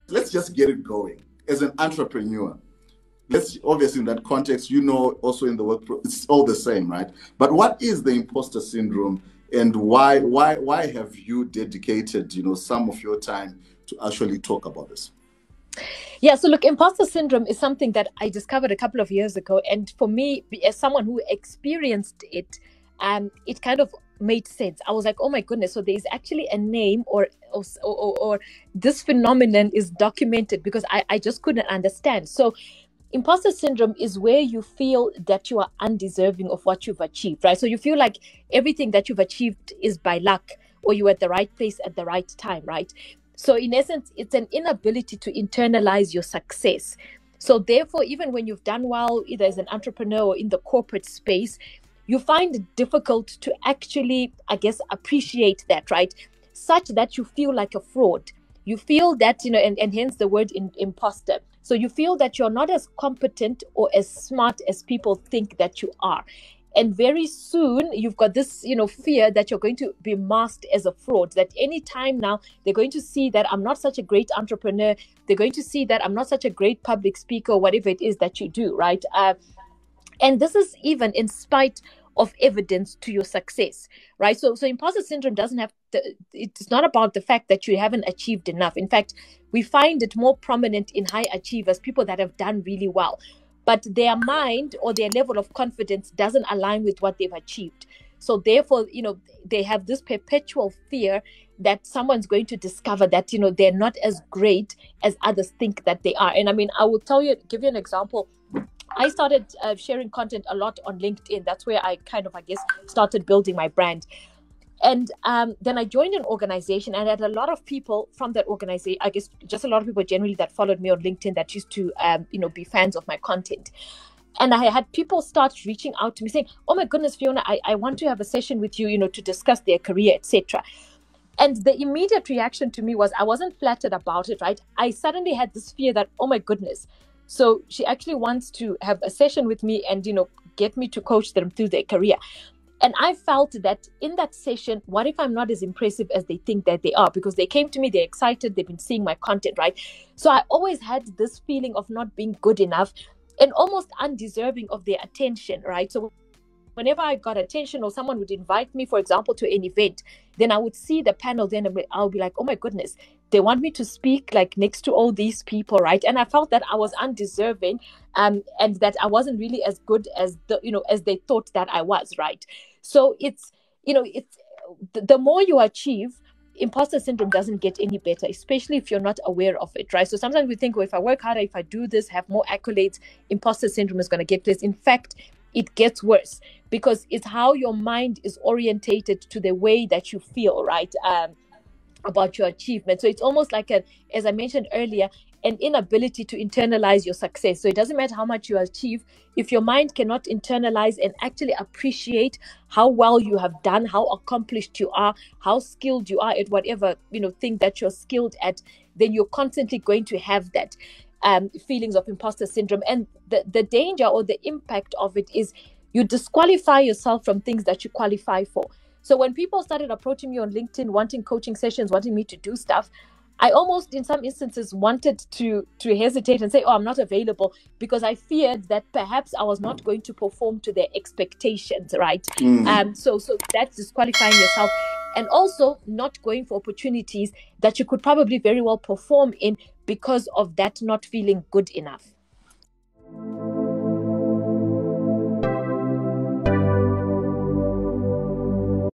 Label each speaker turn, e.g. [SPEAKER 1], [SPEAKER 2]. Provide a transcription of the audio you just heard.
[SPEAKER 1] let's just get it going. As an entrepreneur, let's obviously in that context, also in the work, it's all the same, right? But what is the imposter syndrome, and why have you dedicated, some of your time to actually talk about this?
[SPEAKER 2] Yeah, so look, imposter syndrome is something that I discovered a couple of years ago. And for me, as someone who experienced it, it kind of made sense. I was like, oh my goodness, so there's actually a name or this phenomenon is documented, because I just couldn't understand. So imposter syndrome is where you feel that you are undeserving of what you've achieved, right? So you feel like everything that you've achieved is by luck, or you're at the right place at the right time, right? So in essence, it's an inability to internalize your success. So therefore, even when you've done well, either as an entrepreneur or in the corporate space, you find it difficult to actually, I guess, appreciate that, right? Such that you feel like a fraud. You feel that, and hence the word imposter. So you feel that you're not as competent or as smart as people think that you are. And very soon you've got this, fear that you're going to be masked as a fraud, that any time now they're going to see that I'm not such a great entrepreneur. They're going to see that I'm not such a great public speaker, or whatever it is that you do, right? And this is even in spite of evidence to your success, right? So imposter syndrome doesn't have it's not about the fact that you haven't achieved enough. In fact, we find it more prominent in high achievers, people that have done really well, but their mind or their level of confidence doesn't align with what they've achieved. So therefore, they have this perpetual fear that someone's going to discover that, they're not as great as others think that they are. And I mean, I will give you an example. I started sharing content a lot on LinkedIn. That's where I kind of, I guess, started building my brand. And then I joined an organization, and I had a lot of people from that organization, I guess just a lot of people generally that followed me on LinkedIn that used to, be fans of my content. And I had people start reaching out to me saying, oh my goodness, Phiona, I want to have a session with you, to discuss their career, etc. And the immediate reaction to me was, I wasn't flattered about it, right? I suddenly had this fear that, oh my goodness, so she actually wants to have a session with me and, get me to coach them through their career. And I felt that in that session, what if I'm not as impressive as they think that they are? Because they came to me, they're excited, they've been seeing my content, right? So I always had this feeling of not being good enough and almost undeserving of their attention, right? So whenever I got attention or someone would invite me, for example, to an event, then I would see the panel, then I'll be like, oh my goodness, they want me to speak like next to all these people, right? And I felt that I was undeserving, and that I wasn't really as good as as they thought that I was, right? So it's the more you achieve, imposter syndrome doesn't get any better, especially if you're not aware of it, right? So sometimes we think, well, if I work harder, if I do this, have more accolades, imposter syndrome is going to get less. In fact, it gets worse, because it's how your mind is orientated to the way that you feel, right? About your achievement. So it's almost like as I mentioned earlier, an inability to internalize your success. So it doesn't matter how much you achieve, if your mind cannot internalize and actually appreciate how well you have done, how accomplished you are, how skilled you are at whatever thing that you're skilled at, then you're constantly going to have that feelings of imposter syndrome. And the danger or the impact of it is you disqualify yourself from things that you qualify for. So when people started approaching me on LinkedIn, wanting coaching sessions, wanting me to do stuff, I almost, in some instances, wanted to hesitate and say, oh, I'm not available, because I feared that perhaps I was not going to perform to their expectations, right? So that's disqualifying yourself, and also not going for opportunities that you could probably very well perform in because of that not feeling good enough.